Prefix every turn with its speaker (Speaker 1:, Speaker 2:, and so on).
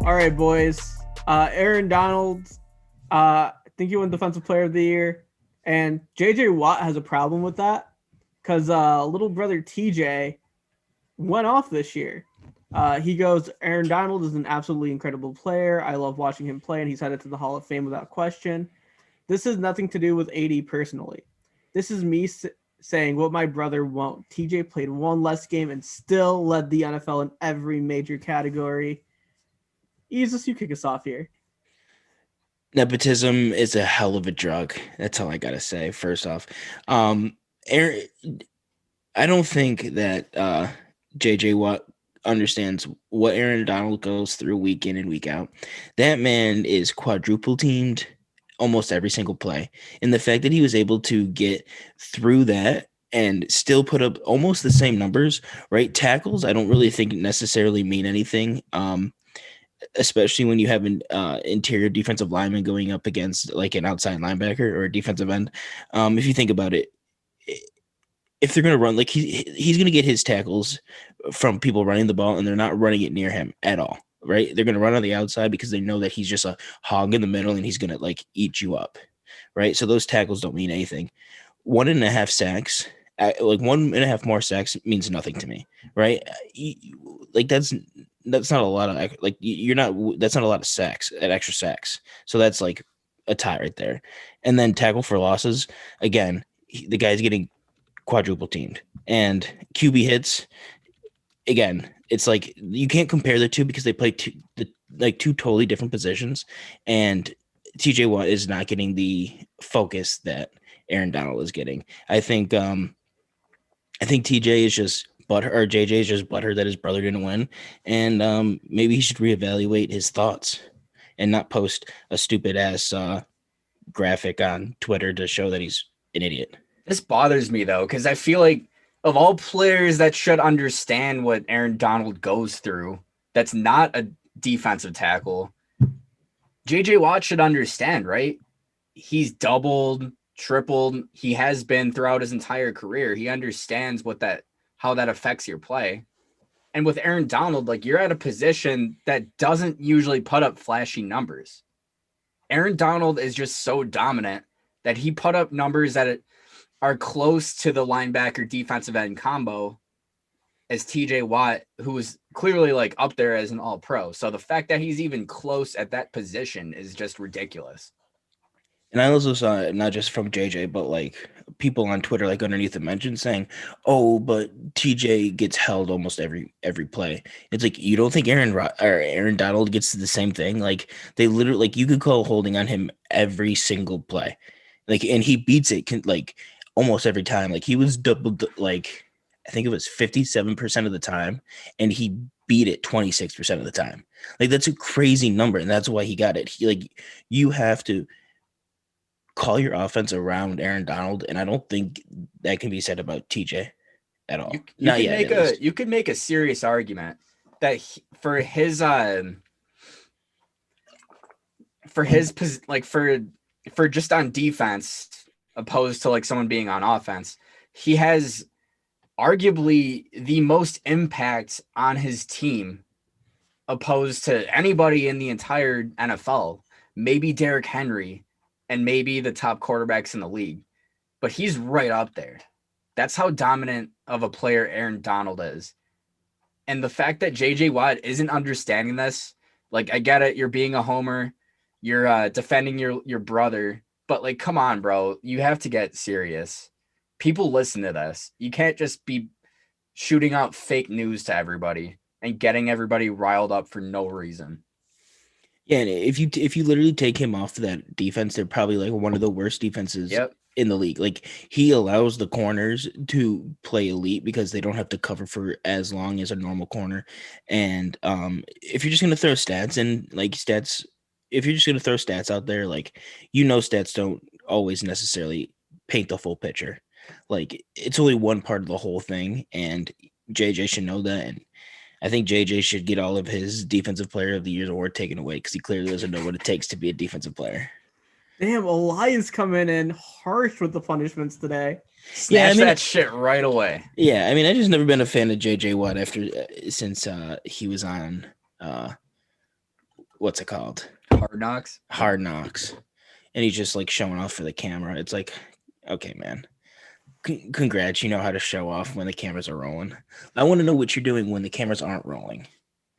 Speaker 1: All right, boys. Aaron Donald, I think he won Defensive Player of the Year, and J.J. Watt has a problem with that because little brother TJ went off this year. He goes, Aaron Donald is an absolutely incredible player. I love watching him play, and he's headed to the Hall of Fame without question. This has nothing to do with AD personally. This is me saying what my brother won't. TJ played one less game and still led the NFL in every major category. Jesus, you kick us off here.
Speaker 2: Nepotism is a hell of a drug. That's all I gotta say. First off, Aaron, I don't think that JJ Watt understands what Aaron Donald goes through week in and week out. That man is quadruple teamed almost every single play, and the fact that he was able to get through that and still put up almost the same numbers, right? Tackles, I don't really think necessarily mean anything. Especially when you have an interior defensive lineman going up against like an outside linebacker or a defensive end. If you think about it, if they're going to run, like he's going to get his tackles from people running the ball, and they're not running it near him at all, right? They're going to run on the outside because they know that he's just a hog in the middle and he's going to like eat you up, right? So those tackles don't mean anything. 1.5 sacks, like 1.5 more sacks means nothing to me, right? Like that's not a lot of like you're not that's not a lot of sacks at extra sacks. So that's like a tie right there. And then tackle for losses, again, the guy's getting quadruple teamed. And QB hits, again, it's like you can't compare the two because they play two totally different positions, and TJ Watt is not getting the focus that Aaron Donald is getting. I think TJ is just JJ is just butthurt that his brother didn't win, and maybe he should reevaluate his thoughts and not post a stupid ass graphic on Twitter to show that he's an idiot.
Speaker 3: This bothers me though, because I feel like of all players that should understand what Aaron Donald goes through, that's not a defensive tackle. JJ Watt should understand, right? He's doubled, tripled. He has been throughout his entire career. He understands how that affects your play. And with Aaron Donald, like you're at a position that doesn't usually put up flashy numbers. Aaron Donald is just so dominant that he put up numbers that are close to the linebacker defensive end combo as TJ Watt, who was clearly like up there as an all-pro. So the fact that he's even close at that position is just ridiculous.
Speaker 2: And I also saw it not just from JJ, but like people on Twitter, like underneath the mention saying, "Oh, but TJ gets held almost every play." It's like you don't think Aaron Donald gets the same thing? Like they literally, like you could call holding on him every single play, like, and he beats it like almost every time. Like he was doubled, like I think it was 57% of the time, and he beat it 26% of the time. Like that's a crazy number, and that's why he got it. You have to call your offense around Aaron Donald, and I don't think that can be said about TJ at all.
Speaker 3: You could make a serious argument that for just on defense, opposed to like someone being on offense, he has arguably the most impact on his team opposed to anybody in the entire NFL. Maybe Derrick Henry and maybe the top quarterbacks in the league, but he's right up there. That's how dominant of a player Aaron Donald is. And the fact that JJ Watt isn't understanding this, like, I get it. You're being a homer. You're defending your brother, but like, come on, bro. You have to get serious. People listen to this. You can't just be shooting out fake news to everybody and getting everybody riled up for no reason.
Speaker 2: Yeah, and if you literally take him off that defense, they're probably like one of the worst defenses in the league. Like he allows the corners to play elite because they don't have to cover for as long as a normal corner. And if you're just gonna throw stats and like stats, if you're just gonna throw stats out there, like stats don't always necessarily paint the full picture. Like it's only one part of the whole thing, and JJ should know that. And I think JJ should get all of his Defensive Player of the Year award taken away because he clearly doesn't know what it takes to be a defensive player.
Speaker 1: Damn, Elias coming in harsh with the punishments today.
Speaker 3: Snatch that shit right away.
Speaker 2: Yeah, I mean, I just never been a fan of JJ Watt since he was on what's it called?
Speaker 3: Hard Knocks.
Speaker 2: Hard Knocks, and he's just like showing off for the camera. It's like, okay, man, congrats, you know how to show off when the cameras are rolling. I want to know what you're doing when the cameras aren't rolling.